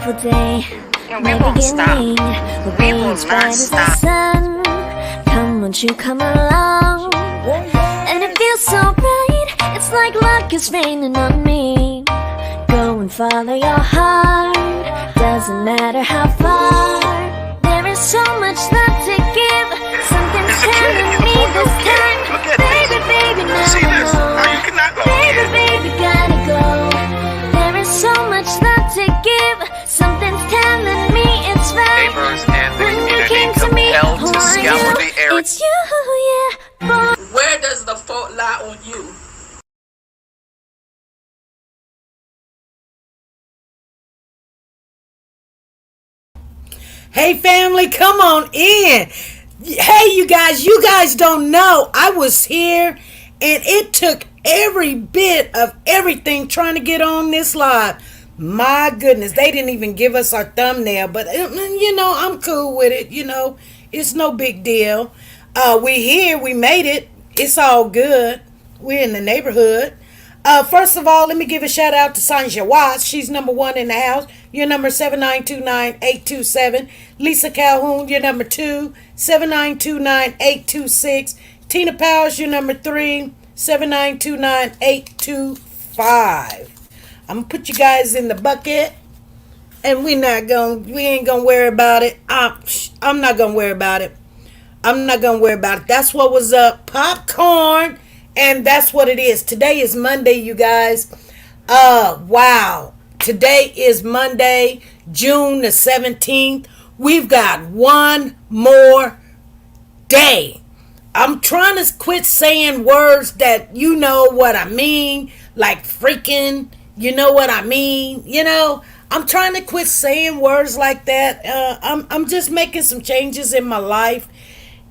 beautiful day. And we won't stop. We will not stop. Sun. Come, won't you come along? And it feels so right. It's like luck is raining on me. Go and follow your heart. Doesn't matter how far. There is so much love to give. Something's telling me this time. Baby, baby, now See this? How you cannot go baby, again? baby, gotta go. There is so much love to give. Something's telling me it's right. Neighbors and the When you community came to me, compelled to who are scour you? the area. It's you, yeah, boy. Where does the fault lie on you? Hey family, come on in. Hey you guys don't know. I was here and it took every bit of everything trying to get on this live. My goodness, they didn't even give us our thumbnail, but I'm cool with it. It's no big deal. We here, we made it. It's all good. We're in the neighborhood. First of all, let me give a shout out to Sanja Watts. She's number 1 in the house. You're number 7929827. Lisa Calhoun, you're number 2, 7929826. Tina Powers, you're number 3, 7929825. I'm gonna put you guys in the bucket, and we ain't gonna worry about it. I'm not gonna worry about it. I'm not gonna worry about it. That's what was up. Popcorn. And that's what it is. Today is Monday, you guys. Wow. Today is Monday, June the 17th. We've got one more day. I'm trying to quit saying words that you know what I mean. Like freaking, you know what I mean. I'm trying to quit saying words like that. I'm just making some changes in my life.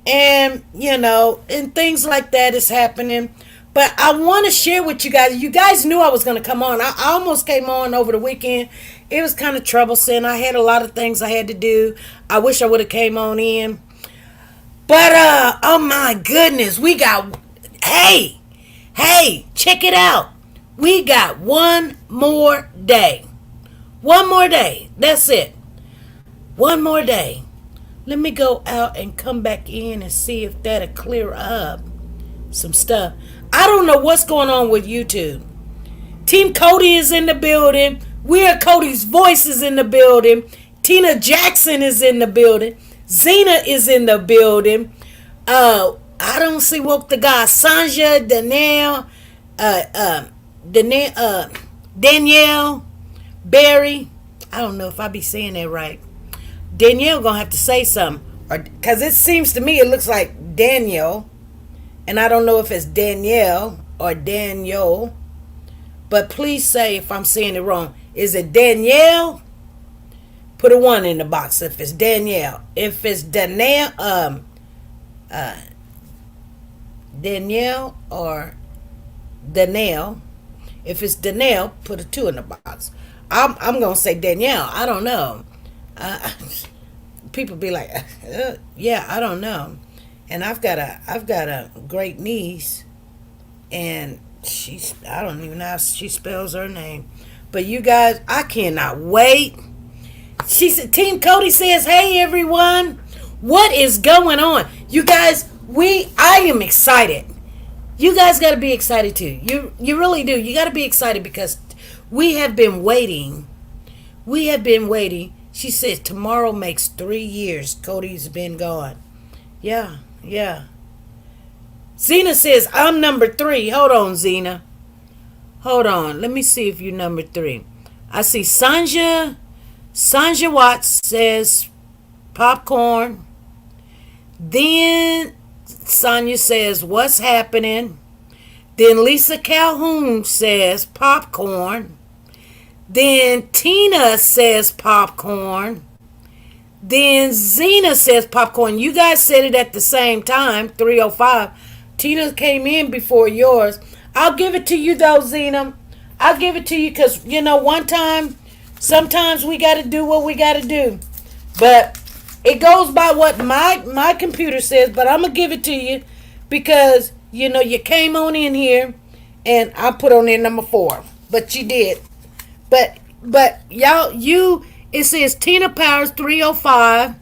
And, and things like that is happening. But I want to share with you guys. You guys knew I was going to come on. I almost came on over the weekend. It was kind of troublesome. I had a lot of things I had to do. I wish I would have came on in. But, oh my goodness. We got, hey, check it out. We got one more day. One more day. That's it. One more day. Let me go out and come back in and see if that'll clear up some stuff. I don't know what's going on with YouTube. Team Cody is in the building. We Are Cody's Voice is in the building. Tina Jackson is in the building. Zena is in the building. I don't see what the guy. Sanja, Danielle, Barry. I don't know if I be saying that right. Danielle gonna have to say something, because it seems to me it looks like Daniel, and I don't know if it's Danielle or Daniel. But please say if I'm saying it wrong. Is it Danielle? Put a 1 in the box if it's Danielle. If it's Danielle, Danielle or Danielle. If it's Danielle, put a 2 in the box. I'm gonna say Danielle. I don't know. People be like, yeah, I don't know. And I've got a great niece, and I don't even know how she spells her name. But you guys, I cannot wait. She said, Team Cody says, hey everyone, what is going on? You guys, I am excited. You guys got to be excited too. You really do. You got to be excited because we have been waiting. We have been waiting. She says tomorrow makes 3 years Cody's been gone. Yeah. Zena says, I'm number 3. Hold on, Zena. Hold on. Let me see if you're number 3. I see Sanja Watts says popcorn. Then Sonia says, what's happening? Then Lisa Calhoun says popcorn. Then Tina says popcorn. Then Zena says popcorn. You guys said it at the same time, 3:05. Tina came in before yours. I'll give it to you though, Zena. I'll give it to you because, sometimes we got to do what we got to do. But it goes by what my computer says, but I'm going to give it to you because, you came on in here and I put on in number 4. But you did. But y'all, It says Tina Powers 305,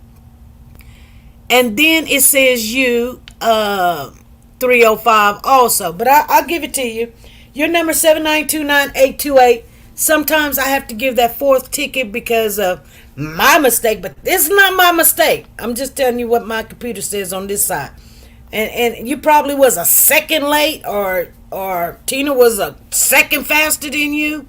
and then it says you 305 also. But I'll give it to you. Your number 7929828. Sometimes I have to give that fourth ticket because of my mistake, but it's not my mistake. I'm just telling you what my computer says on this side. And you probably was a second late, or Tina was a second faster than you.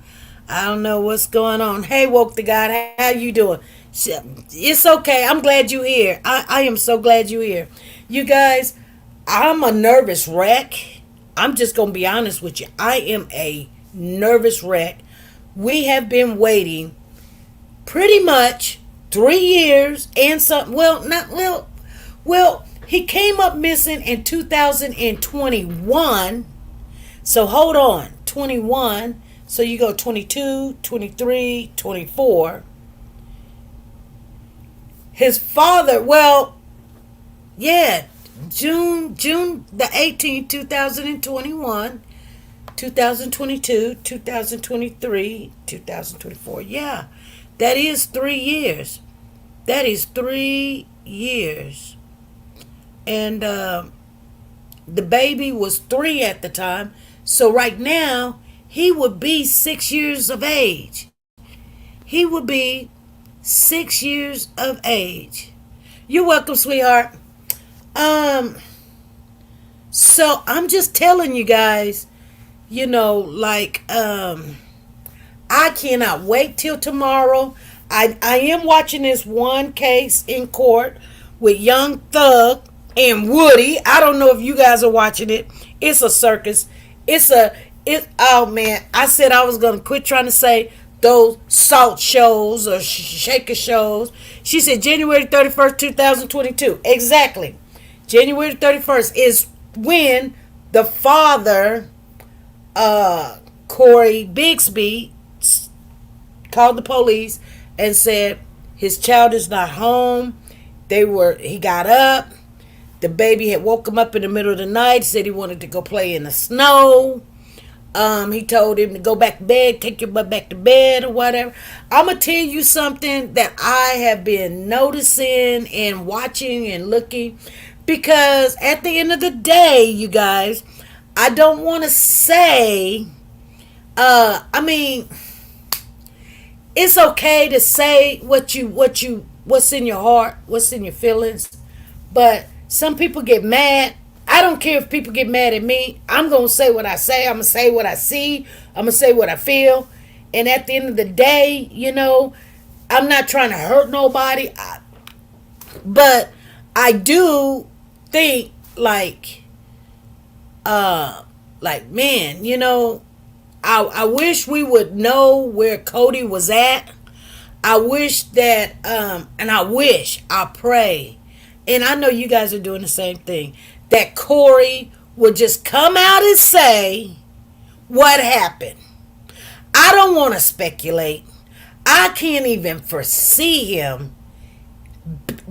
I don't know what's going on. Hey, Woke the God, how you doing? It's okay. I'm glad you're here. I am so glad you're here. You guys, I'm a nervous wreck. I'm just going to be honest with you. I am a nervous wreck. We have been waiting pretty much 3 years and some. Well, he came up missing in 2021. So hold on. 21. So you go 22, 23, 24. His father, June the 18th, 2021, 2022, 2023, 2024. Yeah, that is 3 years. That is 3 years. And the baby was 3 at the time. So right now, he would be 6 years of age. He would be 6 years of age. You're welcome, sweetheart. So I'm just telling you guys, I cannot wait till tomorrow. I am watching this one case in court with Young Thug and Woody. I don't know if you guys are watching it. It's a circus. Oh man, I said I was going to quit trying to say those salt shows or shaker shows. She said January 31st, 2022. Exactly. January 31st is when the father, Cory Bigsby, called the police and said his child is not home. He got up. The baby had woke him up in the middle of the night, said he wanted to go play in the snow. He told him to go back to bed, take your butt back to bed or whatever. I'm going to tell you something that I have been noticing and watching and looking, because at the end of the day, you guys, I don't want to say, it's okay to say what's in your heart, what's in your feelings, but some people get mad. I don't care if people get mad at me. I'm going to say what I say. I'm going to say what I see. I'm going to say what I feel. And at the end of the day, I'm not trying to hurt nobody. But I do think man, I wish we would know where Cody was at. I wish that, I pray, and I know you guys are doing the same thing, that Cory would just come out and say what happened. I don't want to speculate. I can't even foresee him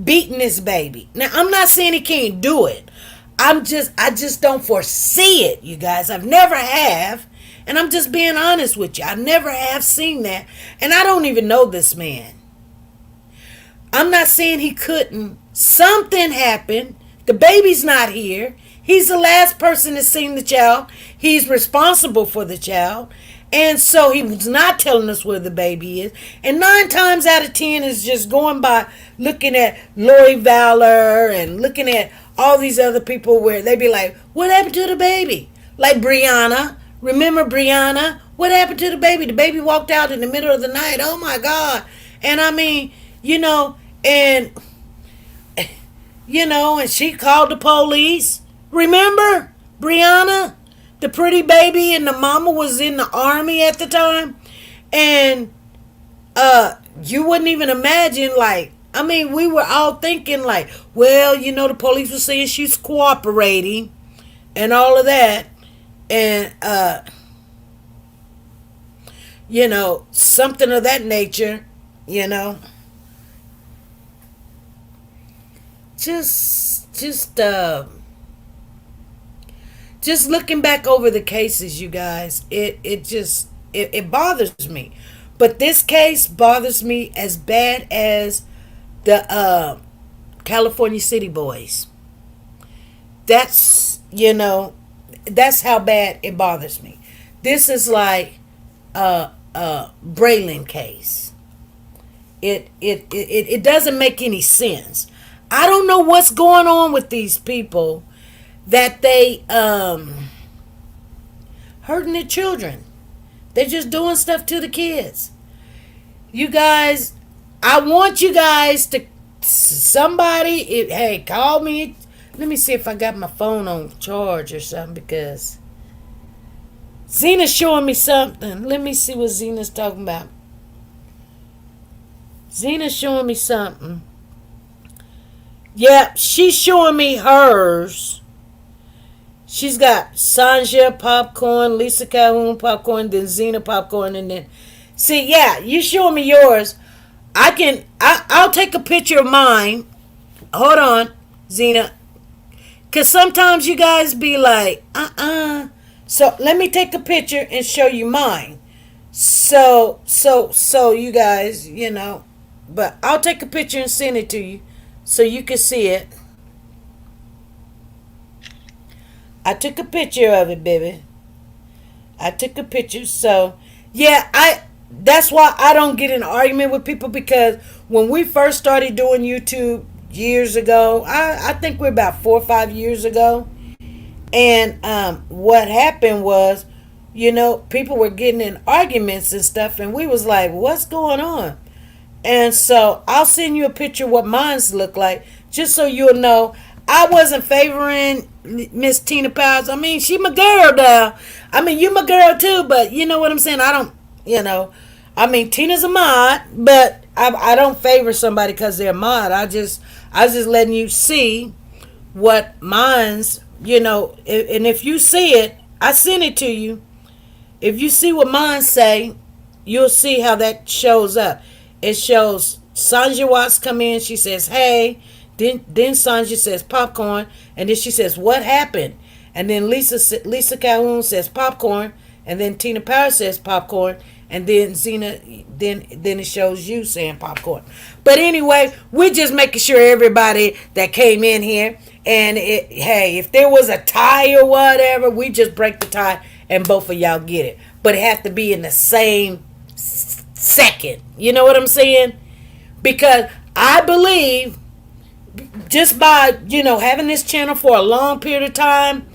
beating this baby. Now, I'm not saying he can't do it. I just don't foresee it, you guys. I've never have. And I'm just being honest with you. I never have seen that. And I don't even know this man. I'm not saying he couldn't. Something happened. The baby's not here. He's the last person that's seen the child. He's responsible for the child. And so he was not telling us where the baby is. And 9 times out of 10 is just going by looking at Lori Valor and looking at all these other people where they be like, what happened to the baby? Like Brianna. Remember Brianna? What happened to the baby? The baby walked out in the middle of the night. Oh my God. And and she called the police. Remember Brianna? The pretty baby, and the mama was in the army at the time. And you wouldn't even imagine, we were all thinking the police were saying she's cooperating and all of that. And, something of that nature, just looking back over the cases, you guys, it bothers me. But this case bothers me as bad as the California City Boys. That's, that's how bad it bothers me. This is like a Braylon case. It doesn't make any sense. I don't know what's going on with these people that they hurting their children. They're just doing stuff to the kids. You guys, I want you guys to somebody. Hey, call me. Let me see if I got my phone on charge or something, because Zena's showing me something. Let me see what Zena's talking about. Zena's showing me something. Yep, she's showing me hers. She's got Sanja popcorn, Lisa Calhoun popcorn, then Zena popcorn, and then see, yeah, you showing me yours. I'll take a picture of mine. Hold on, Zena. Cause sometimes you guys be like, So let me take a picture and show you mine. So you guys, but I'll take a picture and send it to you so you can see it. I took a picture of it, baby. I took a picture. So yeah, that's why I don't get in an argument with people, because when we first started doing YouTube years ago, I think we're about 4 or 5 years ago, and what happened was, people were getting in arguments and stuff, and we was like, what's going on? And so I'll send you a picture of what mine's look like, just so you'll know I wasn't favoring Miss Tina Powers. I mean, she my girl now. I mean, you my girl too, but you know what I'm saying? I don't, I mean, Tina's a mod, but I don't favor somebody because they're a mod. I was just letting you see what mine's, and if you see it, I sent it to you. If you see what mine say, you'll see how that shows up. It shows Sanja Watts come in. She says, hey. Then Sanja says popcorn. And then she says, what happened? And then Lisa Calhoun says popcorn. And then Tina Power says popcorn. And then Zena, then it shows you saying popcorn. But anyway, we're just making sure everybody that came in here, and hey, if there was a tie or whatever, we just break the tie and both of y'all get it. But it has to be in the same second. You know what I'm saying? Because I believe just by, having this channel for a long period of time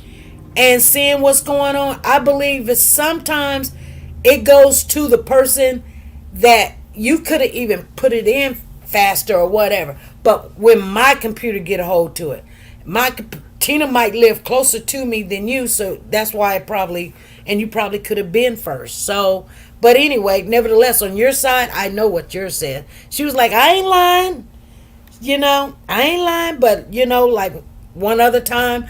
and seeing what's going on, I believe that sometimes it goes to the person that you could have even put it in faster or whatever. But when my computer get a hold to it, Tina might live closer to me than you, so that's why you probably could have been first. So, but anyway, nevertheless, on your side, I know what yours said. She was like, I ain't lying. I ain't lying, but like one other time,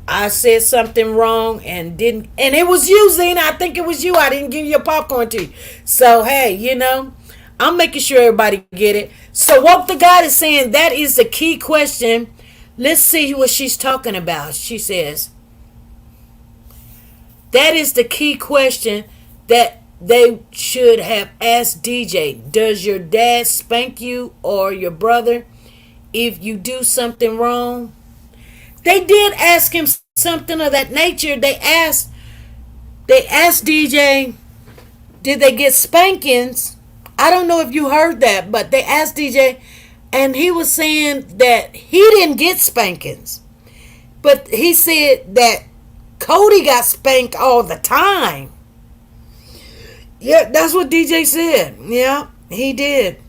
I said something wrong and it was you, Zena. I think it was you. I didn't give you your popcorn to you. So, hey, I'm making sure everybody get it. So, Woke the God is saying that is the key question. Let's see what she's talking about. She says, that is the key question that they should have asked DJ. Does your dad spank you or your brother if you do something wrong? They did ask him something of that nature. They asked DJ, did they get spankings? I don't know if you heard that, but they asked DJ, and he was saying that he didn't get spankings. But he said that Cody got spanked all the time. Yeah, that's what DJ said. Yeah, he did.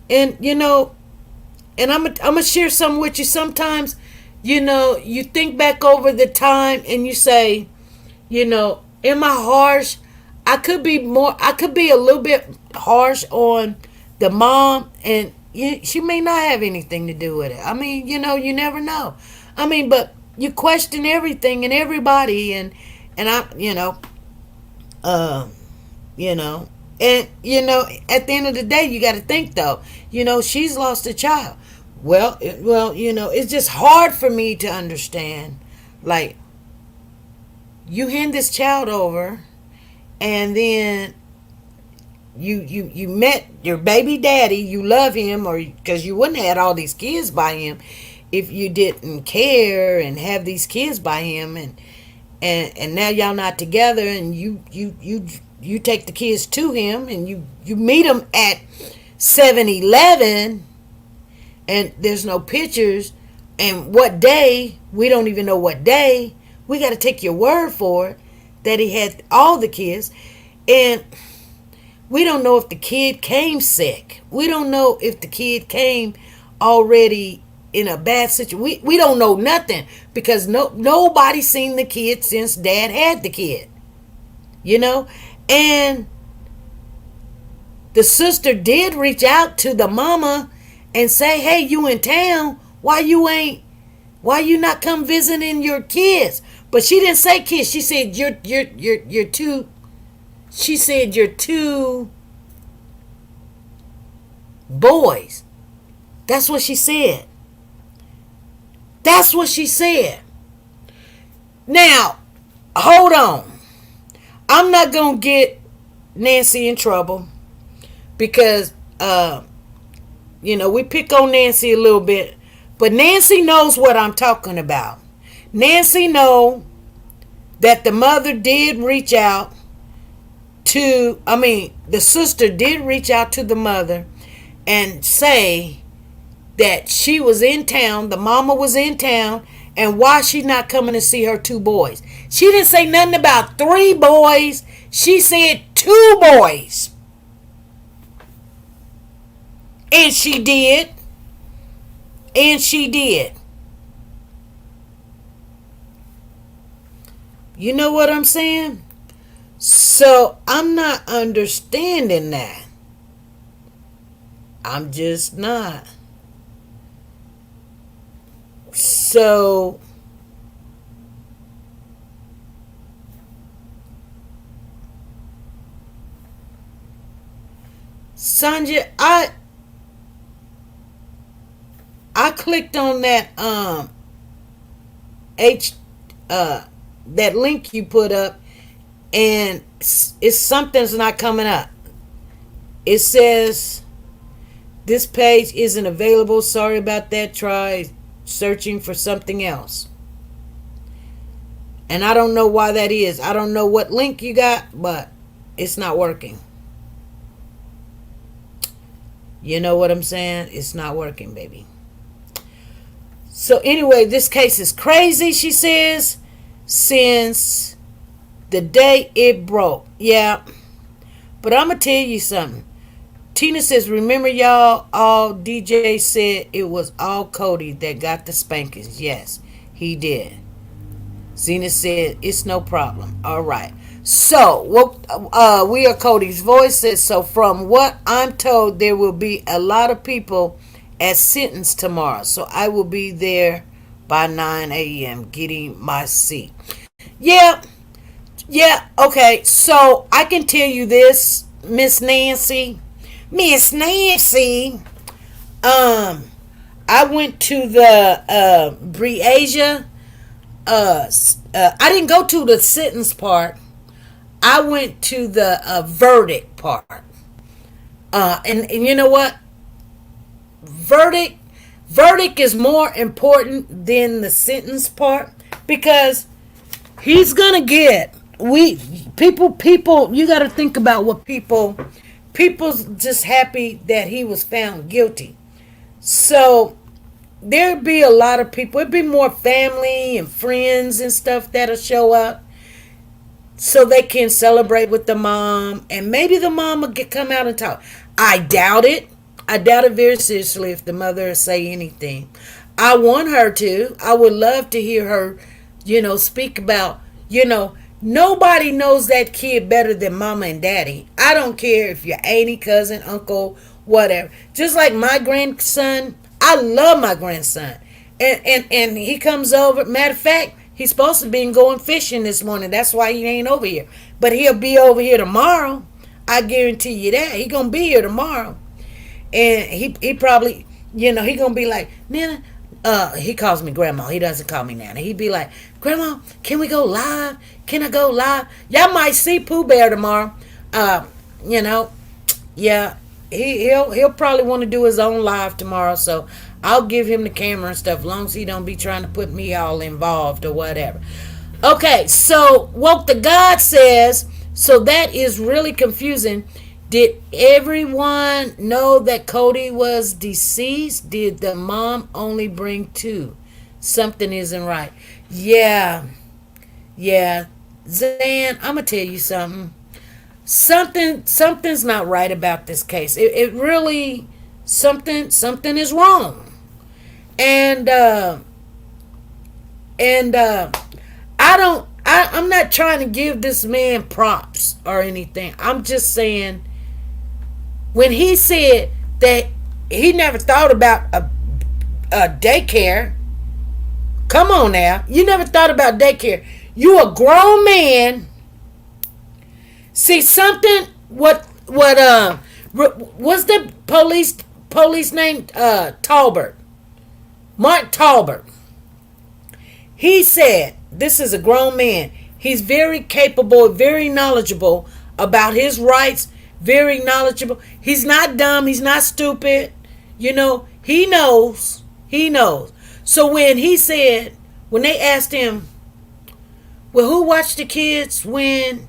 And, and I'm going to share something with you. Sometimes, you think back over the time and you say, am I harsh? I could be a little bit harsh on the mom, and she may not have anything to do with it. I mean, you never know. I mean, but you question everything and everybody, and I, and at the end of the day, you got to think though, she's lost a child. Well, it's just hard for me to understand. Like, you hand this child over, and then you met your baby daddy, you love him, or because you wouldn't have had all these kids by him if you didn't care and have these kids by him, and now y'all not together, and you take the kids to him, and you meet him at 7-Eleven, and there's no pictures, and what day, we don't even know what day. We got to take your word for it that he had all the kids, and we don't know if the kid came sick. We don't know if the kid came already in a bad situation. We don't know nothing because nobody seen the kid since dad had the kid. You know? And the sister did reach out to the mama and say, "Hey, you in town? Why you not come visiting your kids?" But she didn't say kids. She said you're too. She said you're two boys. That's what she said. That's what she said. Now, hold on. I'm not going to get Nancy in trouble because, we pick on Nancy a little bit. But Nancy knows what I'm talking about. Nancy know that the mother did reach out the sister did reach out to the mother and say that she was in town, the mama was in town, and why she's not coming to see her two boys. She didn't say nothing about 3 boys. She said 2 boys. And she did. And she did. You know what I'm saying? So I'm not understanding that. I'm just not. So Sanja, I clicked on that that link you put up, and it's something's not coming up. It says this page isn't available. Sorry about that. Try searching for something else. And I don't know why that is. I don't know what link you got, but it's not working. You know what I'm saying? It's not working, baby. So anyway, this case is crazy, she says, since the day it broke. Yeah. But I'm going to tell you something. Tina says, remember y'all, all DJ said it was all Cody that got the spankings. Yes, he did. Zena said, it's no problem. All right. So, We Are Cody's Voice says, so from what I'm told, there will be a lot of people at sentence tomorrow. So I will be there by 9 a.m. getting my seat. Yeah, okay. So I can tell you this, Miss Nancy. I went to the Breasia. I didn't go to the sentence part. I went to the verdict part. And you know what? Verdict is more important than the sentence part, because he's gonna get people. You got to think about what people's just happy that he was found guilty. So there'd be a lot of people. It'd be more family and friends and stuff that'll show up, so they can celebrate with the mom, and maybe the mom will come out and talk. I doubt it. I doubt it very seriously if the mother say anything. I want her to. I would love to hear her, speak about, nobody knows that kid better than mama and daddy. I don't care if you're auntie, cousin, uncle, whatever. Just like my grandson, I love my grandson. And he comes over. Matter of fact, he's supposed to be going fishing this morning. That's why he ain't over here. But he'll be over here tomorrow. I guarantee you that. He going to be here tomorrow. And he probably, he going to be like, Nana, he calls me Grandma. He doesn't call me Nana. He'd be like, Grandma, can we go live? Can I go live? Y'all might see Pooh Bear tomorrow. Yeah, he'll probably want to do his own live tomorrow, so I'll give him the camera and stuff, as long as he don't be trying to put me all involved or whatever. Okay, so what the God says, so that is really confusing. Did everyone know that Cody was deceased? Did the mom only bring two? Something isn't right. Yeah, Zan, I'm gonna tell you something. Something's not right about this case. It really something is wrong. And I'm not trying to give this man props or anything. I'm just saying, when he said that he never thought about a daycare. Come on now. You never thought about daycare. You a grown man. See something, what was the police name? Talbert. Mark Talbert. He said, this is a grown man. He's very capable, very knowledgeable about his rights, very knowledgeable. He's not dumb, he's not stupid. You know, he knows. He knows. So when he said, when they asked him, well, who watched the kids when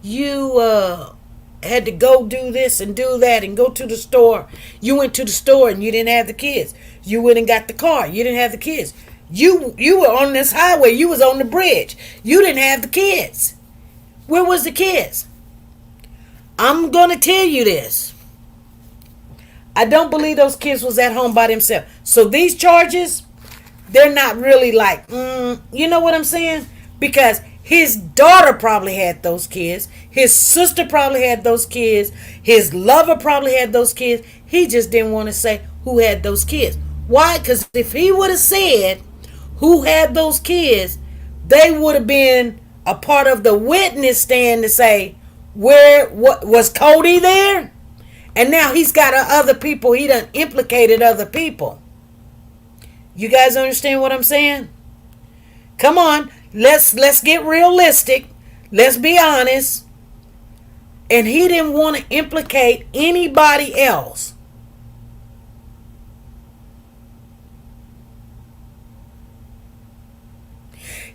you had to go do this and do that and go to the store? You went to the store and you didn't have the kids. You went and got the car. You didn't have the kids. You were on this highway. You was on the bridge. You didn't have the kids. Where was the kids? I'm going to tell you this. I don't believe those kids was at home by themselves. So these charges, they're not really like, you know what I'm saying? Because his daughter probably had those kids. His sister probably had those kids. His lover probably had those kids. He just didn't want to say who had those kids. Why? Because if he would have said who had those kids, they would have been a part of the witness stand to say, what was Cody there? And now he's got other people. He done implicated other people. You guys understand what I'm saying? Come on, let's get realistic. Let's be honest. And he didn't want to implicate anybody else.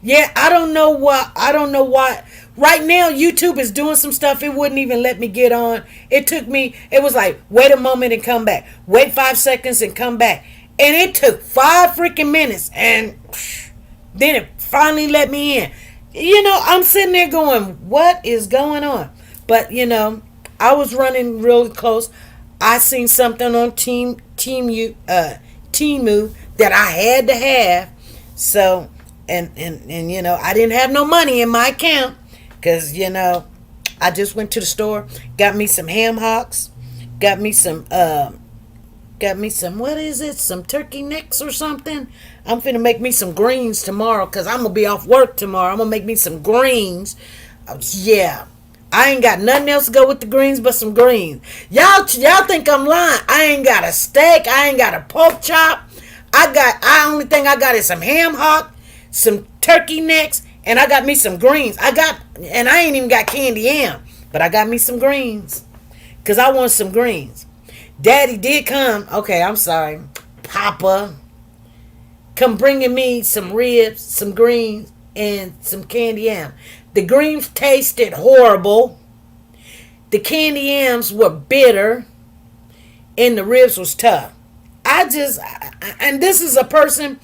Yeah, I don't know why. Right now, YouTube is doing some stuff it wouldn't even let me get on. It was like, wait a moment and come back. Wait 5 seconds and come back. And it took 5 freaking minutes. And then it finally let me in. You know, I'm sitting there going, what is going on? But, you know, I was running really close. I seen something on Temu that I had to have. So, and you know, I didn't have no money in my account. Because, you know, I just went to the store, got me some ham hocks, got me some, what is it? Some turkey necks or something. I'm finna make me some greens tomorrow because I'm going to be off work tomorrow. I'm going to make me some greens. Yeah. I ain't got nothing else to go with the greens but some greens. Y'all think I'm lying. I ain't got a steak. I ain't got a pork chop. Only thing I got is some ham hock, some turkey necks, and I got me some greens. And I ain't even got candy yam, but I got me some greens because I want some greens. Daddy did come. Okay, I'm sorry. Papa, come bringing me some ribs, some greens, and some candy yam. The greens tasted horrible. The candy yams were bitter, and the ribs was tough. And this is a person.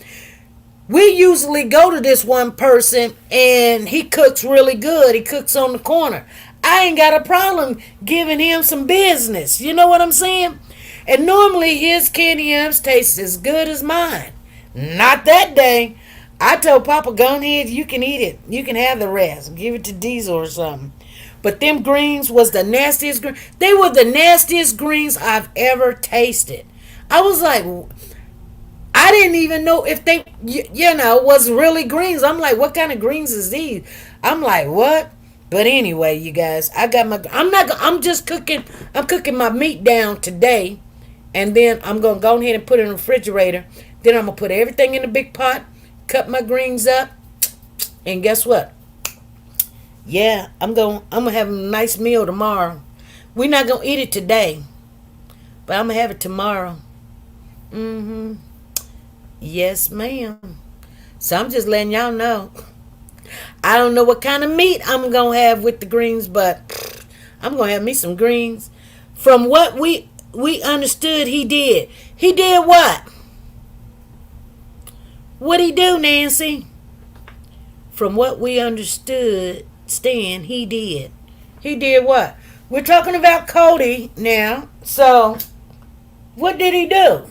We usually go to this one person and he cooks really good. He cooks on the corner. I ain't got a problem giving him some business. You know what I'm saying? And normally his candy yams taste as good as mine. Not that day. I told Papa, go ahead, you can eat it. You can have the rest. Give it to Diesel or something. But them greens was the nastiest greens. They were the nastiest greens I've ever tasted. I was like, I didn't even know if they, was really greens. I'm like, what kind of greens is these? I'm like, what? But anyway, you guys, I'm just cooking. I'm cooking my meat down today. And then I'm going to go ahead and put it in the refrigerator. Then I'm going to put everything in a big pot, cut my greens up. And guess what? Yeah, I'm going to have a nice meal tomorrow We're not gonna eat it today, but I'm gonna have it tomorrow. Mm-hmm. Yes, ma'am. So I'm just letting y'all know. I don't know what kind of meat I'm gonna have with the greens, but I'm gonna have me some greens. From what we understood, he did. He did what? What'd he do, Nancy? From what we understood, Stan, he did. He did what? We're talking about Cody now. So, what did he do?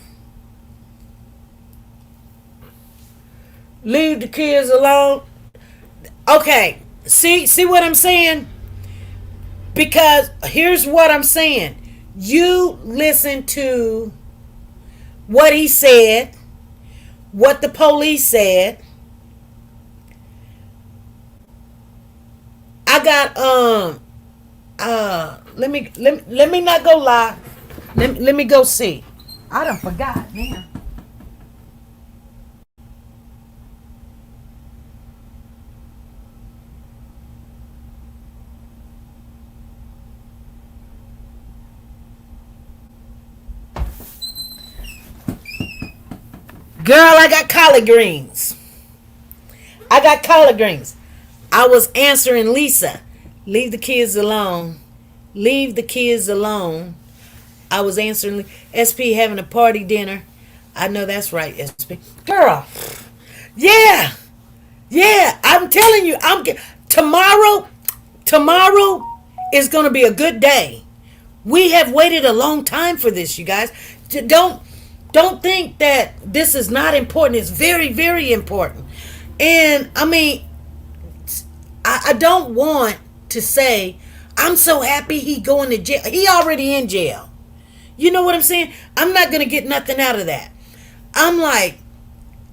Leave the kids alone? Okay, see what I'm saying? Because here's what I'm saying. You listen to what he said, what the police said. I got let me not go lie. Let me go see. I done forgot now. Girl, I got collard greens. I got collard greens. I was answering Lisa. Leave the kids alone. Leave the kids alone. I was answering SP having a party dinner. I know that's right, SP. Girl. Yeah. Yeah. I'm telling you, tomorrow is gonna be a good day. We have waited a long time for this, you guys. Don't think that this is not important. It's very, very important. And I mean, I don't want to say I'm so happy he going to jail. He already in jail. You know what I'm saying? I'm not going to get nothing out of that. I'm like,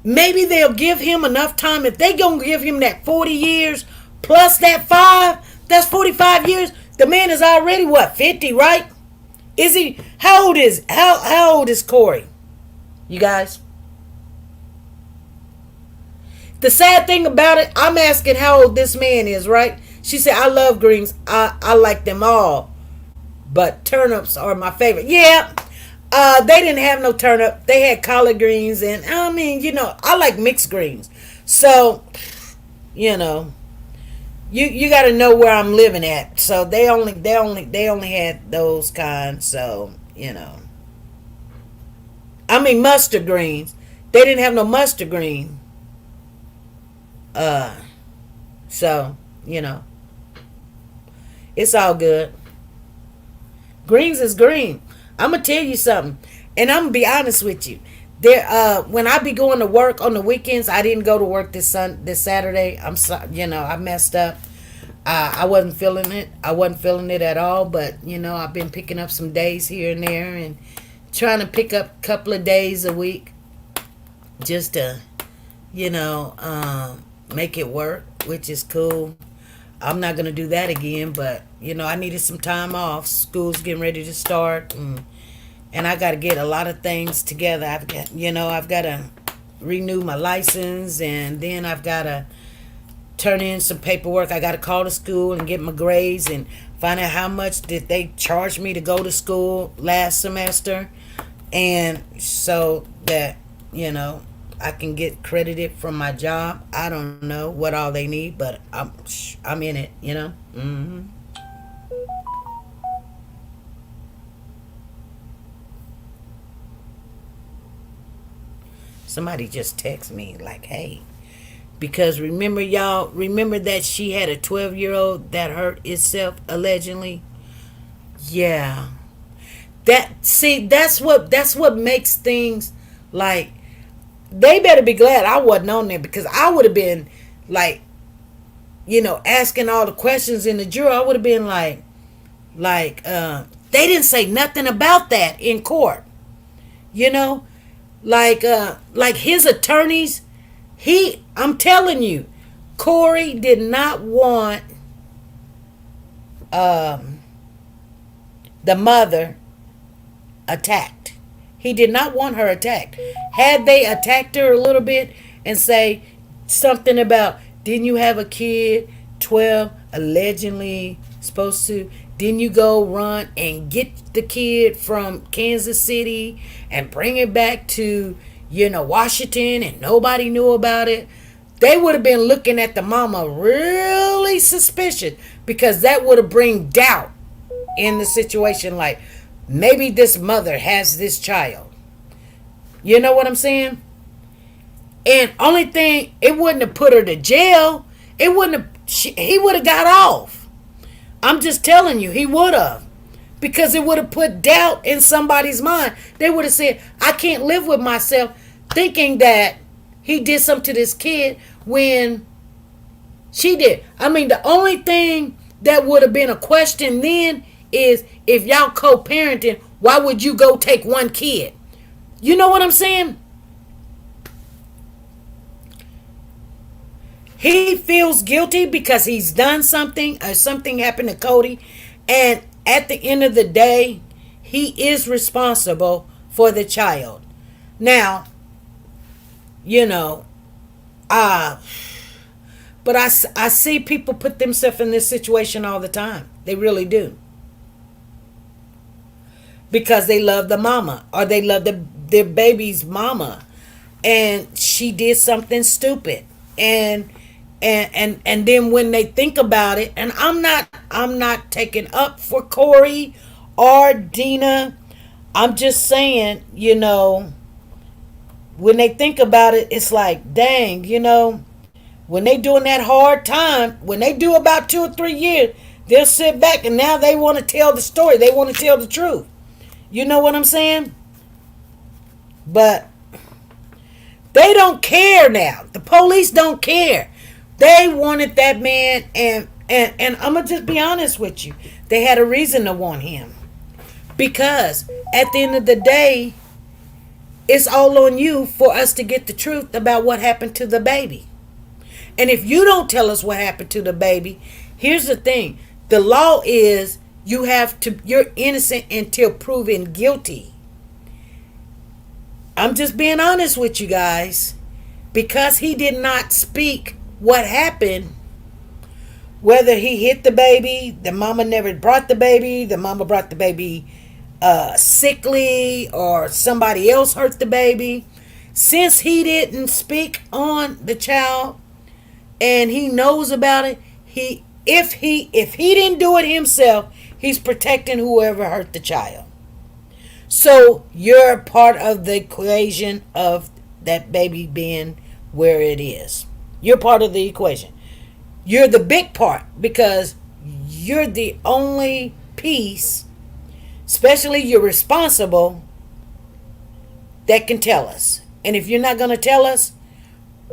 maybe they'll give him enough time. If they going to give him that 40 years plus that 5, that's 45 years. The man is already, what, 50, right? Is he, how old is Cory? You guys? The sad thing about it, I'm asking how old this man is, right? She said, I love greens. I like them all. But turnips are my favorite. Yeah. They didn't have no turnip. They had collard greens. And I mean, you know, I like mixed greens. So, you know, you got to know where I'm living at. So they only had those kinds. So, you know. I mean, mustard greens. They didn't have no mustard green. So, you know, it's all good. Greens is green. I'm gonna tell you something, and I'm gonna be honest with you. When I be going to work on the weekends, I didn't go to work this Saturday. I'm sorry, you know, I messed up. I wasn't feeling it. I wasn't feeling it at all. But you know, I've been picking up some days here and there, and trying to pick up a couple of days a week, just to, you know, make it work, which is cool. I'm not going to do that again, but, you know, I needed some time off. School's getting ready to start, and I got to get a lot of things together. I've got to renew my license, and then I've got to turn in some paperwork. I got to call the school and get my grades and find out how much did they charge me to go to school last semester, and so that, you know, I can get credited from my job. I don't know what all they need, but I'm in it, you know. Somebody just text me like, hey, because remember that she had a 12-year-old that hurt itself allegedly. Yeah, that's what makes things like. They better be glad I wasn't on there, because I would have been like, you know, asking all the questions in the jury. I would have been like, they didn't say nothing about that in court. You know, like his attorneys, I'm telling you, Cory did not want the mother attacked. He did not want her attacked. Had they attacked her a little bit and say something about, didn't you have a kid, 12, allegedly supposed to, Then you go run and get the kid from Kansas City and bring it back to, Washington, and nobody knew about it. They would have been looking at the mama really suspicious, because that would have bring doubt in the situation. Like, maybe this mother has this child. You know what I'm saying? And only thing, it wouldn't have put her to jail. He would have got off. I'm just telling you, he would have. Because it would have put doubt in somebody's mind. They would have said, I can't live with myself thinking that he did something to this kid when she did. I mean, the only thing that would have been a question then is, if y'all co-parenting, why would you go take one kid? You know what I'm saying? He feels guilty because he's done something, or something happened to Cody. And at the end of the day, he is responsible for the child. Now, but I see people put themselves in this situation all the time. They really do. Because they love the mama, or they love their baby's mama, and she did something stupid. And then when they think about it, and I'm not taking up for Cory or Dina. I'm just saying, when they think about it, it's like, dang, when they doing that hard time, when they do about 2 or 3 years, they'll sit back and now they want to tell the story. They want to tell the truth. You know what I'm saying? But they don't care now. The police don't care. They wanted that man, and I'm going to just be honest with you. They had a reason to want him. Because at the end of the day, it's all on you for us to get the truth about what happened to the baby. And if you don't tell us what happened to the baby, here's the thing. The law is you're innocent until proven guilty. I'm just being honest with you guys. Because he did not speak what happened, whether he hit the baby, the mama never brought the baby, the mama brought the baby sickly, or somebody else hurt the baby. Since he didn't speak on the child and he knows about it, if he didn't do it himself, he's protecting whoever hurt the child. So you're part of the equation of that baby being where it is. You're part of the equation. You're the big part, because you're the only piece, especially you're responsible, that can tell us. And if you're not going to tell us,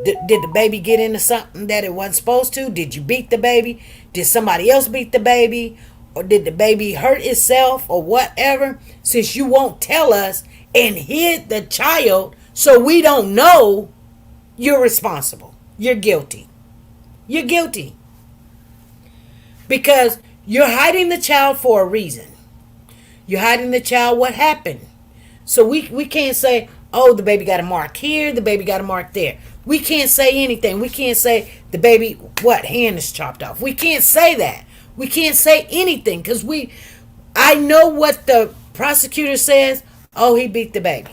did the baby get into something that it wasn't supposed to? Did you beat the baby? Did somebody else beat the baby? Or did the baby hurt itself or whatever? Since you won't tell us and hid the child so we don't know, you're responsible. You're guilty. You're guilty. Because you're hiding the child for a reason. You're hiding the child what happened. So we can't say, oh, the baby got a mark here, the baby got a mark there. We can't say anything. We can't say the baby, hand is chopped off. We can't say that. We can't say anything because I know what the prosecutor says. Oh, he beat the baby.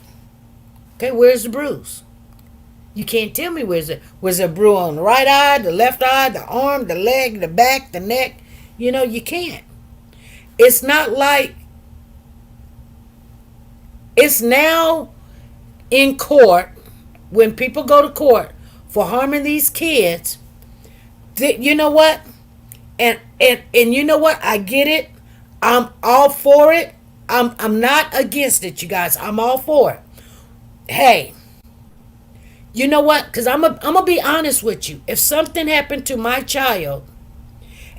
Okay, where's the bruise? You can't tell me was there a bruise on the right eye, the left eye, the arm, the leg, the back, the neck. You can't. It's not like it's now in court, when people go to court for harming these kids. You know what? And you know what? I get it. I'm all for it. I'm not against it, you guys. I'm all for it. Hey, you know what? Because I'm gonna be honest with you. If something happened to my child,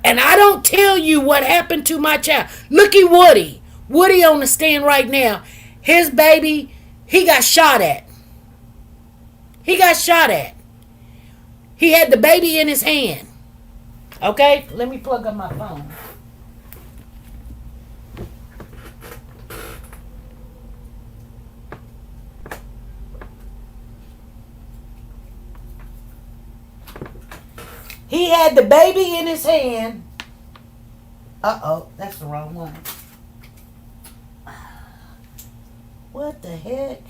and I don't tell you what happened to my child, looky Woody. Woody on the stand right now. His baby, he got shot at. He got shot at. He had the baby in his hand. Okay? Let me plug up my phone. He had the baby in his hand. Uh-oh, that's the wrong one. What the heck?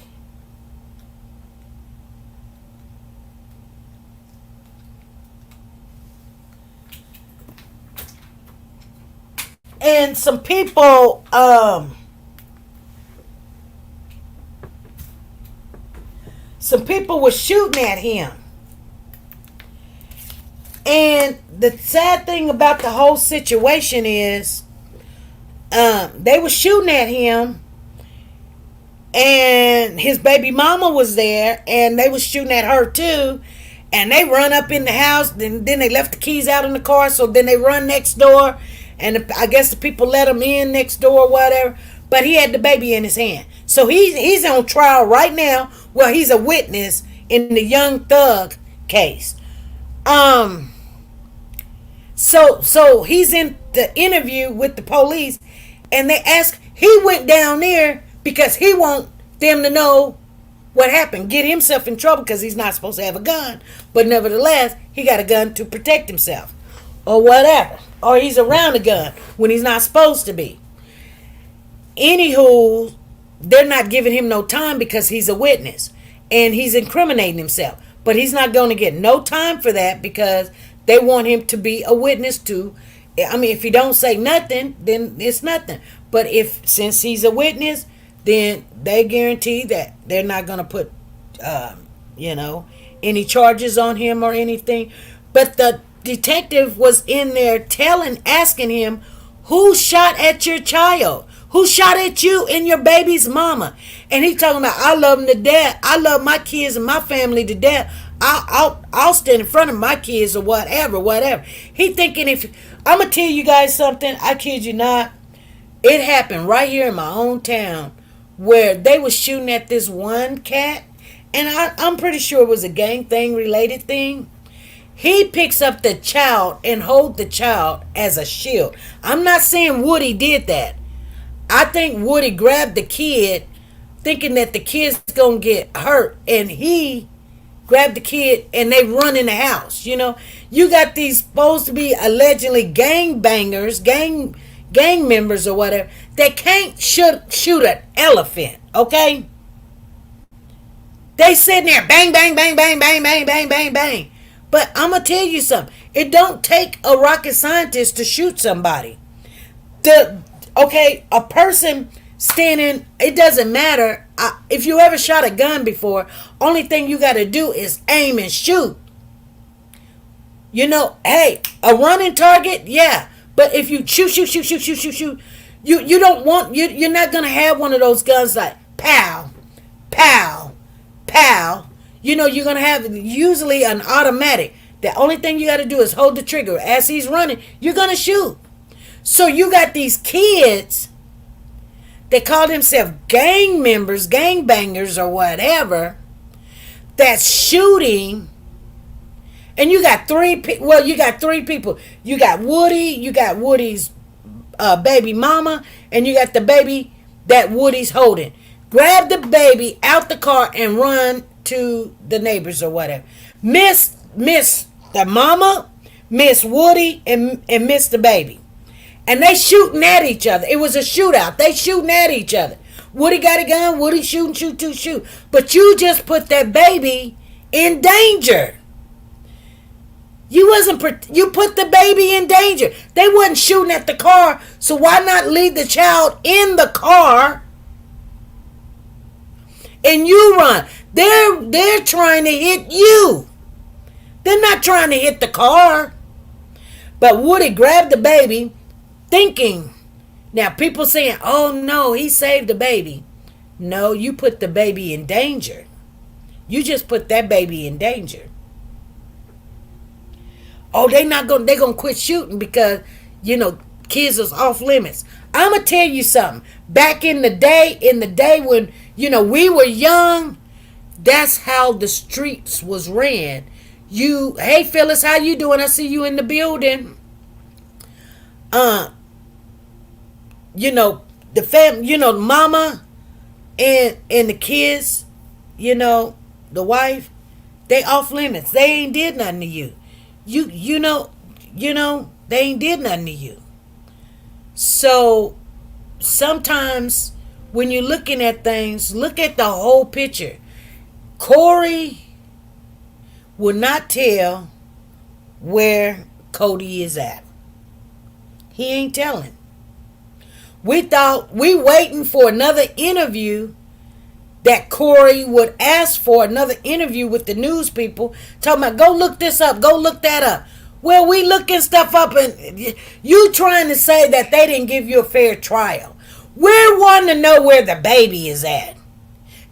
And some people, were shooting at him. And the sad thing about the whole situation is, they were shooting at him, and his baby mama was there, and they was shooting at her too. And they run up in the house, then they left the keys out in the car, so then they run next door, and I guess the people let him in next door or whatever. But he had the baby in his hand, so he's on trial right now. Well, he's a witness in the Young Thug case. So he's in the interview with the police, and they ask. He went down there because he want them to know what happened, get himself in trouble because he's not supposed to have a gun, but nevertheless he got a gun to protect himself or whatever, or he's around a gun when he's not supposed to be. Anywho, they're not giving him no time because he's a witness and he's incriminating himself, but he's not going to get no time for that because they want him to be a witness to. I mean, if he don't say nothing, then it's nothing, but since he's a witness, then they guarantee that they're not going to put, any charges on him or anything. But the detective was in there asking him, who shot at your child? Who shot at you and your baby's mama? And he talking about, I love them to death. I love my kids and my family to death. I'll stand in front of my kids or whatever. He thinking, if I'm going to tell you guys something, I kid you not, it happened right here in my own town, where they was shooting at this one cat, and I'm pretty sure it was a gang thing related thing. He picks up the child and hold the child as a shield. I'm not saying Woody did that. I think Woody grabbed the kid thinking that the kid's gonna get hurt, and he grabbed the kid and they run in the house. You got these supposed to be allegedly gang bangers, gang members or whatever, they can't shoot an elephant, okay? They sitting there, bang, bang, bang, bang, bang, bang, bang, bang, bang. But I'm going to tell you something. It don't take a rocket scientist to shoot somebody. A person standing, it doesn't matter. If you ever shot a gun before, only thing you got to do is aim and shoot. Hey, a running target, yeah. But if you shoot, you don't want, you're not going to have one of those guns like pow, pow, pow. You're going to have usually an automatic. The only thing you got to do is hold the trigger. As he's running, you're going to shoot. So you got these kids, they call themselves gang members, gang bangers or whatever, that's shooting. And you got three people. You got Woody, you got Woody's baby mama, and you got the baby that Woody's holding. Grab the baby out the car and run to the neighbors or whatever. Miss the mama, miss Woody, and miss the baby. And they shooting at each other. It was a shootout. They shooting at each other. Woody got a gun, Woody shooting, shoot. But you just put that baby in danger. You put the baby in danger. They wasn't shooting at the car, so why not leave the child in the car and you run? They're trying to hit you. They're not trying to hit the car. But Woody grabbed the baby thinking, now people saying, oh no, he saved the baby. No, you put the baby in danger. You just put that baby in danger. Oh, they're gonna quit shooting because, kids is off limits. I'm gonna tell you something. Back in the day when, we were young, that's how the streets was ran. Hey Phyllis, how you doing? I see you in the building. The mama and the kids, the wife, they off limits. They ain't did nothing to you. They ain't did nothing to you. So sometimes when you're looking at things, look at the whole picture. Cory will not tell where Cody is at. He ain't telling. We thought we waiting for another interview that Cory would ask for, another interview with the news people, talking about go look this up, go look that up. Well, we looking stuff up, and you trying to say that they didn't give you a fair trial. We're wanting to know where the baby is at.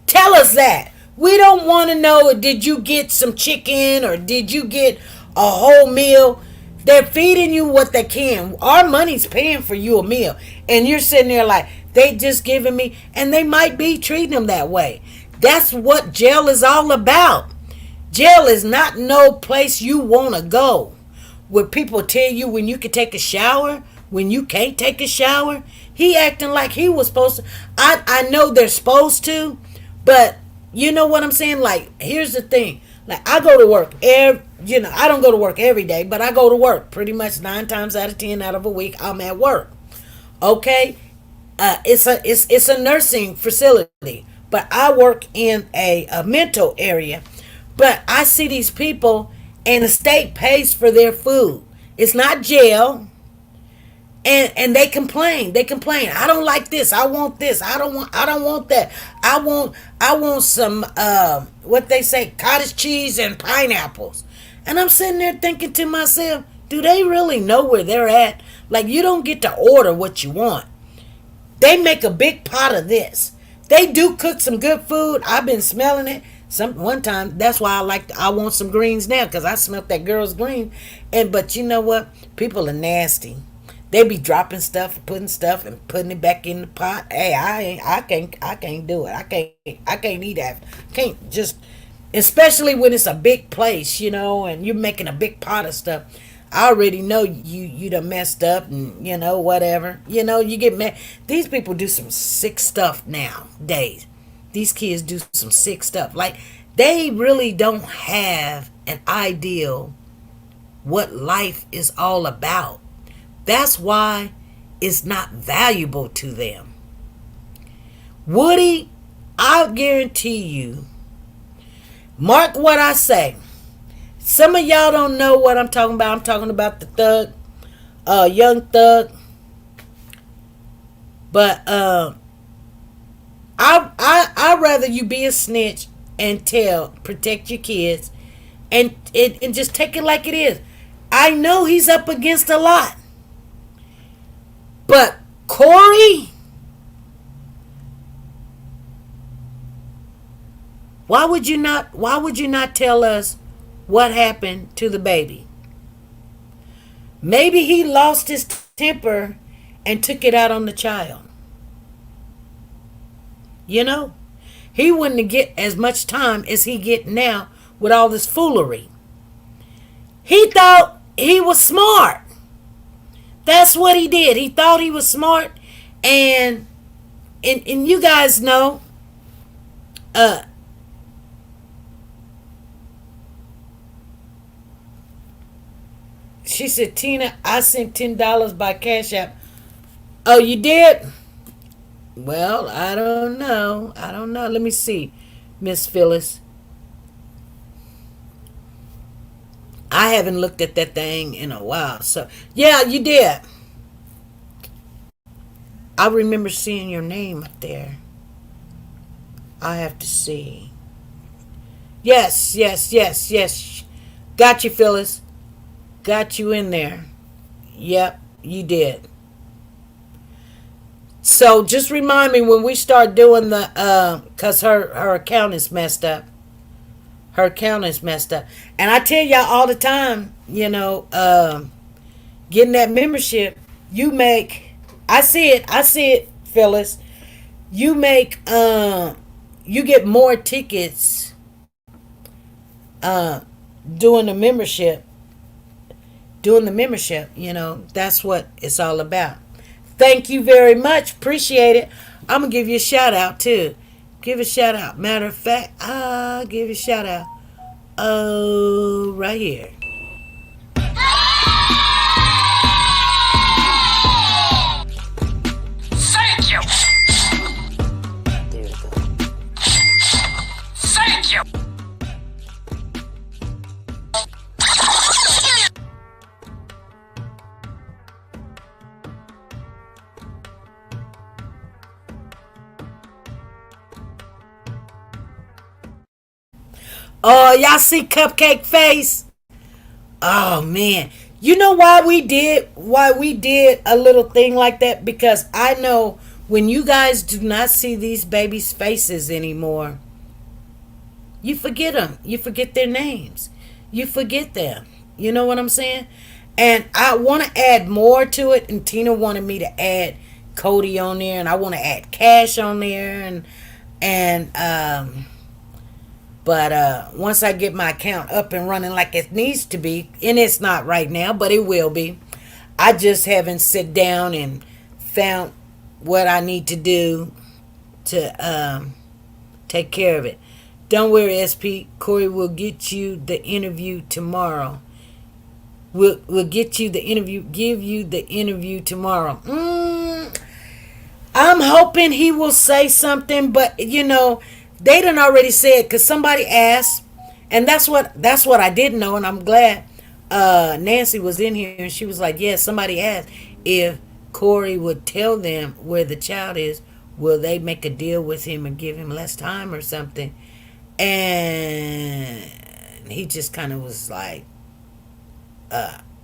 Tell us that. We don't want to know, did you get some chicken or did you get a whole meal? They're feeding you what they can. Our money's paying for you a meal. And you're sitting there like, they just giving me, and they might be treating them that way. That's what jail is all about. Jail is not no place you want to go, where people tell you when you can take a shower, when you can't take a shower. He acting like he was supposed to. I know they're supposed to, but you know what I'm saying? Like, here's the thing. Like, I go to work I don't go to work every day, but I go to work pretty much 9 times out of 10 out of a week. I'm at work. Okay? It's a nursing facility, but I work in a mental area. But I see these people, and the state pays for their food. It's not jail. And they complain. I don't like this. I want this. I don't want that. I want some what they say, cottage cheese and pineapples. And I'm sitting there thinking to myself, do they really know where they're at? Like, you don't get to order what you want. They make a big pot of this. They do cook some good food. I've been smelling it. One time, that's why I want some greens now, because I smelled that girl's green. But you know what? People are nasty. They be dropping stuff, putting stuff, and putting it back in the pot. Hey, I can't do it. I can't eat that. Can't just, especially when it's a big place, and you're making a big pot of stuff. I already know you done messed up, and whatever. You get mad. These people do some sick stuff nowadays. These kids do some sick stuff. Like, they really don't have an ideal what life is all about. That's why it's not valuable to them. Woody, I'll guarantee you, mark what I say. Some of y'all don't know what I'm talking about. I'm talking about the thug, young thug. But I'd rather you be a snitch and protect your kids, and just take it like it is. I know he's up against a lot. But Cory, why would you not tell us what happened to the baby? Maybe he lost his temper and took it out on the child. He wouldn't get as much time as he get now with all this foolery. He thought he was smart. That's what he did. He thought he was smart, and you guys know, she said, Tina, I sent $10 by Cash App. Oh, you did? Well, I don't know. Let me see, Miss Phyllis. I haven't looked at that thing in a while. So, yeah, you did. I remember seeing your name up there. I have to see. Yes. Got you, Phyllis. Got you in there. Yep, you did. So, just remind me when we start doing the, because her account is messed up. Her account is messed up. And I tell y'all all the time, getting that membership, you make, I see it, Phyllis. You make, you get more tickets doing the membership. That's what it's all about. Thank you very much. Appreciate it. I'm going to give you a shout out too. Give a shout out. Matter of fact, I'll give you a shout out. Oh, right here. Oh, y'all see Cupcake Face? Oh man. You know why we did a little thing like that? Because I know when you guys do not see these babies' faces anymore, you forget them. You forget their names. You forget them. You know what I'm saying? And I want to add more to it. And Tina wanted me to add Cody on there, and I want to add Cash on there, and but once I get my account up and running like it needs to be, and it's not right now, but it will be. I just haven't sit down and found what I need to do to take care of it. Don't worry, SP. Cory will get you the interview tomorrow. We'll get you the interview, give you the interview tomorrow. I'm hoping he will say something, but you know, they done already said, because somebody asked, and that's what I didn't know, and I'm glad Nancy was in here, and she was like, yeah, somebody asked if Cory would tell them where the child is, will they make a deal with him and give him less time or something? And he just kind of was like,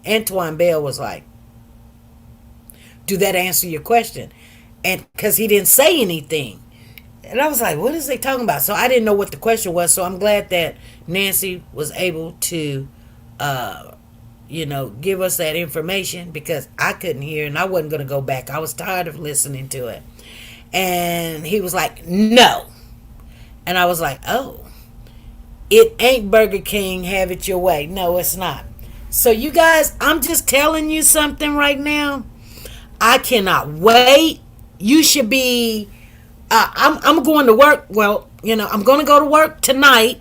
Antoine Bell was like, do that answer your question? And because he didn't say anything. And I was like, what is they talking about? So I didn't know what the question was. So I'm glad that Nancy was able to, give us that information, because I couldn't hear and I wasn't going to go back. I was tired of listening to it. And he was like, no. And I was like, oh, it ain't Burger King, have it your way. No, it's not. So you guys, I'm just telling you something right now. I cannot wait. You should be, I'm going to work. Well, I'm going to go to work tonight,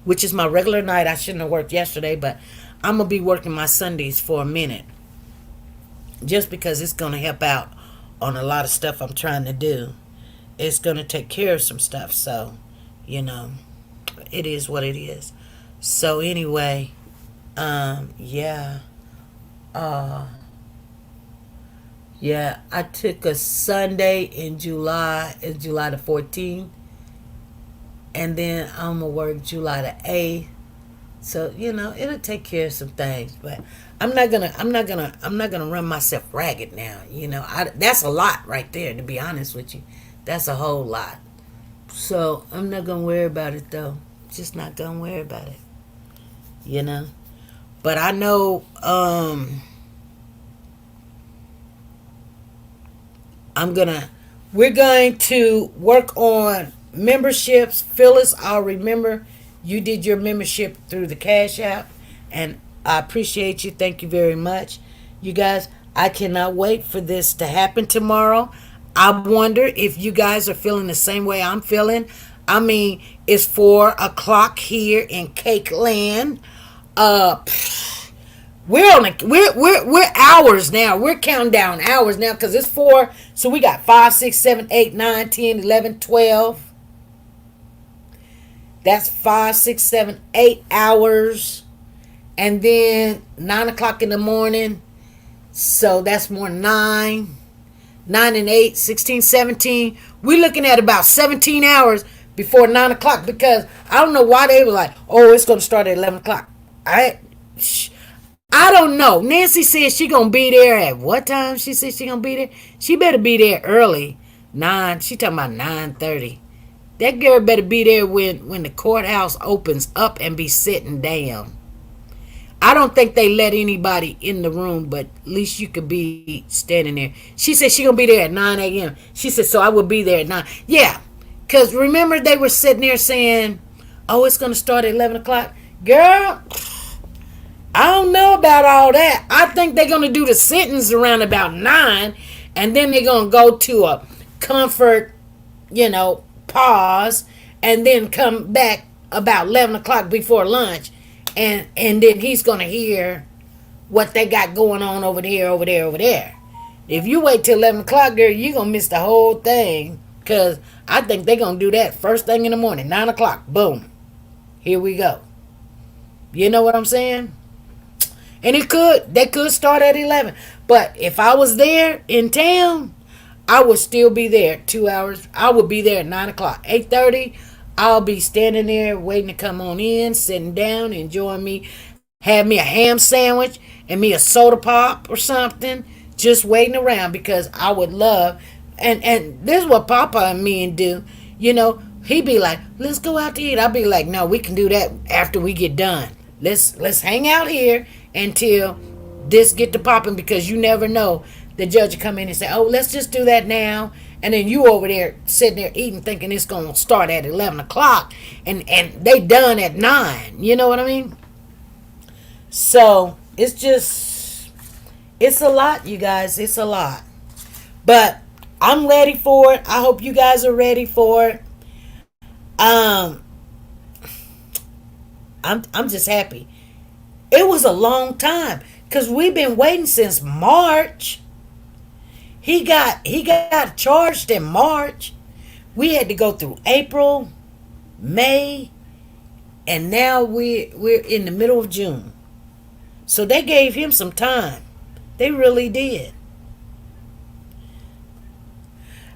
which is my regular night. I shouldn't have worked yesterday, but I'm going to be working my Sundays for a minute, just because it's going to help out on a lot of stuff I'm trying to do. It's going to take care of some stuff. So, it is what it is. So anyway, yeah, I took a Sunday in July. It's July the 14th, and then I'm gonna work July the 8th. So it'll take care of some things, but I'm not gonna run myself ragged now. That's a lot right there. To be honest with you, that's a whole lot. So I'm not gonna worry about it though. Just not gonna worry about it. But I know we're going to work on memberships. Phyllis, I'll remember you did your membership through the Cash App, and I appreciate you. Thank you very much. You guys, I cannot wait for this to happen tomorrow. I wonder if you guys are feeling the same way I'm feeling. I mean, it's 4:00 here in Cake Land. We're hours now. We're counting down hours now, because it's 4. So we got 5, 6, 7, 8, 9, 10, 11, 12. That's 5, 6, 7, 8 hours. And then 9:00 in the morning. So that's more 9. 9 and 8, 16, 17. We're looking at about 17 hours before 9:00, because I don't know why they were like, oh, it's going to start at 11 o'clock. I don't know. Nancy said she going to be there at what time? She said she going to be there. She better be there early. 9. She talking about 9:30. That girl better be there when the courthouse opens up and be sitting down. I don't think they let anybody in the room, but at least you could be standing there. She said she going to be there at 9 a.m. She said, so I will be there at 9. Yeah, because remember they were sitting there saying, oh, it's going to start at 11 o'clock. Girl, I don't know about all that. I think they're going to do the sentence around about 9, and then they're going to go to a comfort, pause, and then come back about 11 o'clock before lunch. And then he's going to hear what they got going on over there. If you wait till 11 o'clock, girl, you're going to miss the whole thing. Because I think they're going to do that first thing in the morning, 9 o'clock. Boom. Here we go. You know what I'm saying? And they could start at 11. But if I was there in town, I would still be there 2 hours. I would be there at 9 o'clock. 8:30, I'll be standing there waiting to come on in, sitting down, enjoying me, have me a ham sandwich and me a soda pop or something, just waiting around because I would love. And this is what Papa and me and do. You know, he'd be like, "Let's go out to eat." I'd be like, "No, we can do that after we get done. Let's hang out here until this get to popping because you never know." The judge will come in and say, "Oh, let's just do that now." And then you over there sitting there eating, thinking it's gonna start at 11 o'clock, and they done at 9. You know what I mean? So it's a lot, you guys. It's a lot, but I'm ready for it. I hope you guys are ready for it. I'm just happy. It was a long time because we've been waiting since March. He got charged in March. We had to go through April, May, and now we're in the middle of June. So they gave him some time. They really did.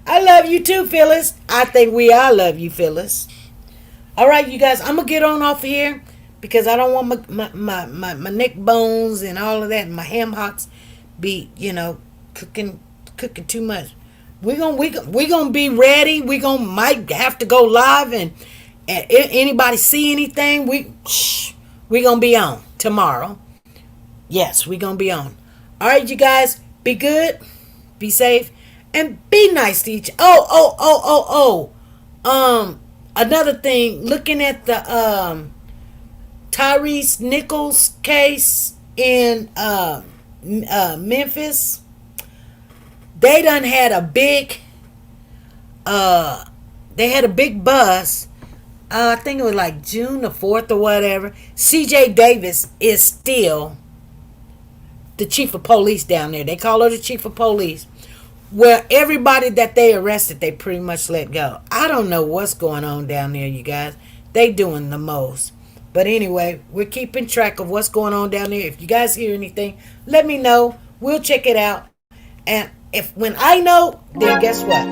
I love you too, Phyllis. I think we all love you, Phyllis. All right, you guys, I'm going to get on off here because I don't want my neck bones and all of that and my ham hocks be, cooking too much. We're gonna be ready. Might have to go live and anybody see anything, we gonna be on tomorrow. Yes, we gonna be on. All right, you guys, be good, be safe, and be nice to each. Another thing, looking at the Tyrese Nichols case in Memphis, they done had a big buzz. I think it was like June the 4th or whatever. CJ Davis is still the chief of police down there. They call her the chief of police. Where everybody that they arrested, they pretty much let go. I don't know what's going on down there, you guys. They doing the most. But anyway, we're keeping track of what's going on down there. If you guys hear anything, let me know. We'll check it out. And when I know, then guess what?